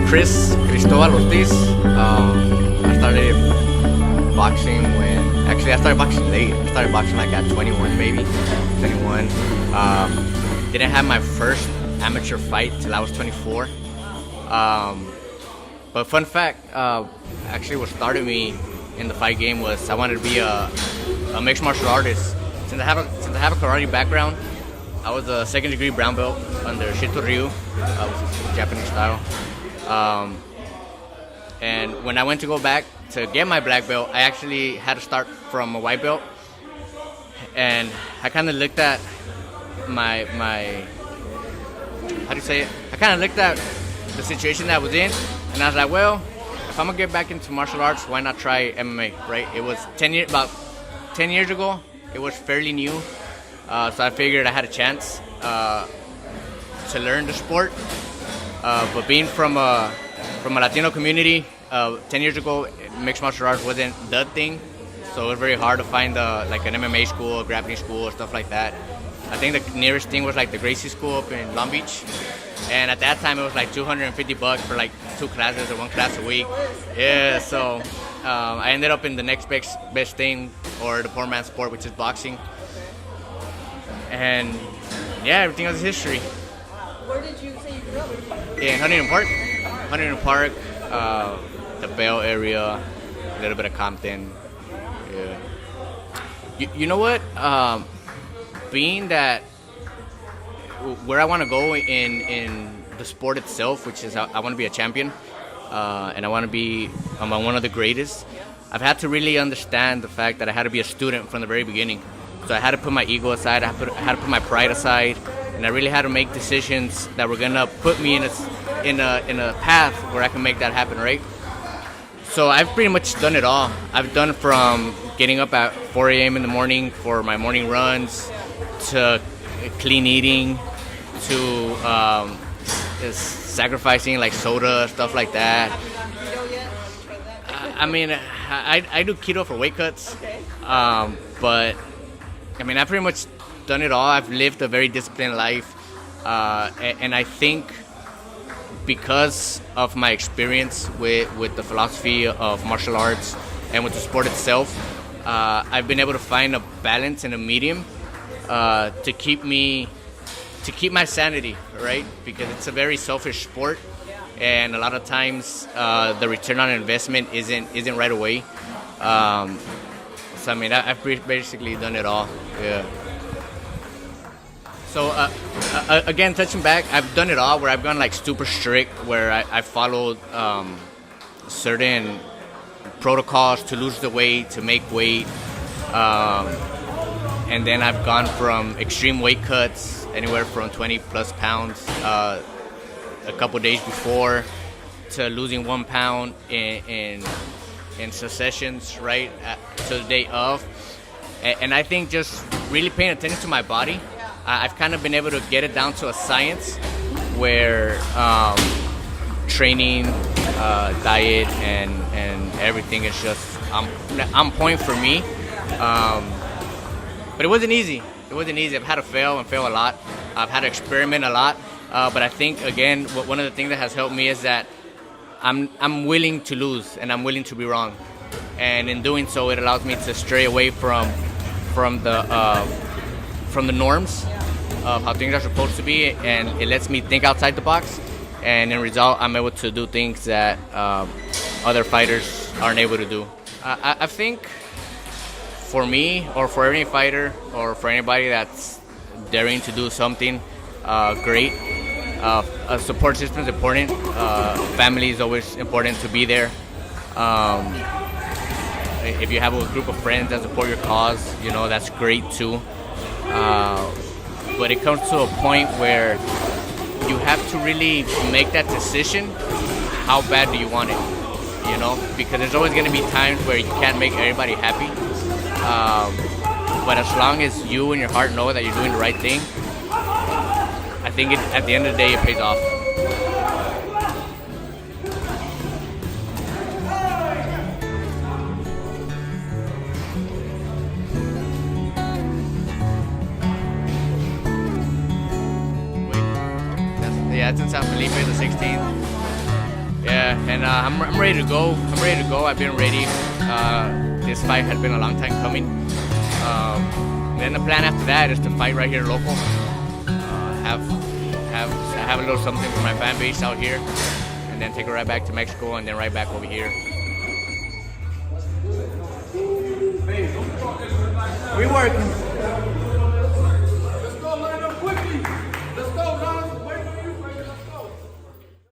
Cristobal Ortiz. I started boxing I started boxing late. I started boxing like at 21, maybe 21. Didn't have my first amateur fight till I was 24. But fun fact, actually what started me in the fight game was I wanted to be a mixed martial artist. Since I have a karate background, I was a second degree brown belt under Shito Ryu, which is Japanese style. And when I went to go back to get my black belt, I actually had to start from a white belt. And I kind of looked at my how do you say it? I kind of looked at the situation that I was in, and I was like, well, if I'm gonna get back into martial arts, why not try MMA, right? It was about 10 years ago. It was fairly new, so I figured I had a chance to learn the sport. But being from a Latino community, 10 years ago, mixed martial arts wasn't the thing, so it was very hard to find like an MMA school, a grappling school, or stuff like that. I think the nearest thing was like the Gracie School up in Long Beach, and at that time it was like $250 for like 2 classes or 1 class a week. Yeah, so I ended up in the next best thing, or the poor man's sport, which is boxing. And yeah, everything else is history. Where did you say you grew up? In Huntington Park, the Bell area, a little bit of Compton. Yeah. You know what? Being that where I want to go in the sport itself, which is I want to be a champion, and I want to be among one of the greatest, I've had to really understand the fact that I had to be a student from the very beginning. So I had to put my ego aside, I had to put my pride aside, and I really had to make decisions that were gonna put me in a path where I can make that happen, right? So I've pretty much done it all. I've done from getting up at 4 a.m. in the morning for my morning runs, to clean eating, to sacrificing like soda, stuff like that. Keto yet? Tried that? I mean, I do keto for weight cuts, but I mean, I've pretty much done it all. I've lived a very disciplined life, and I think because of my experience with the philosophy of martial arts and with the sport itself, I've been able to find a balance and a medium to keep my sanity, right? Because it's a very selfish sport, and a lot of times the return on investment isn't right away. So I mean, I've basically done it all. Yeah. So again, touching back, I've done it all where I've gone like super strict, where I followed certain protocols to lose the weight, to make weight. And then I've gone from extreme weight cuts, anywhere from 20 plus pounds a couple days before, to losing 1 pound in successions, right, to the day of. And I think just really paying attention to my body, I've kind of been able to get it down to a science where training, diet, and everything is just on point for me. But it wasn't easy. I've had to fail a lot. I've had to experiment a lot. But I think, again, one of the things that has helped me is that I'm willing to lose, and I'm willing to be wrong. And in doing so, it allows me to stray away from the norms of how things are supposed to be, and it lets me think outside the box. And in result, I'm able to do things that other fighters aren't able to do. I think for me, or for any fighter, or for anybody that's daring to do something great, a support system is important. Family is always important to be there. If you have a group of friends that support your cause, that's great too. But it comes to a point where you have to really make that decision. How bad do you want it? Because there's always going to be times where you can't make everybody happy. But as long as you and your heart know that you're doing the right thing, I think at the end of the day, it pays off. Yeah, it's in San Felipe, the 16th. Yeah, and I'm ready to go. I'm ready to go. I've been ready. This fight has been a long time coming. Then the plan after that is to fight right here local. Have a little something for my fan base out here, and then take it right back to Mexico, and then right back over here. We working.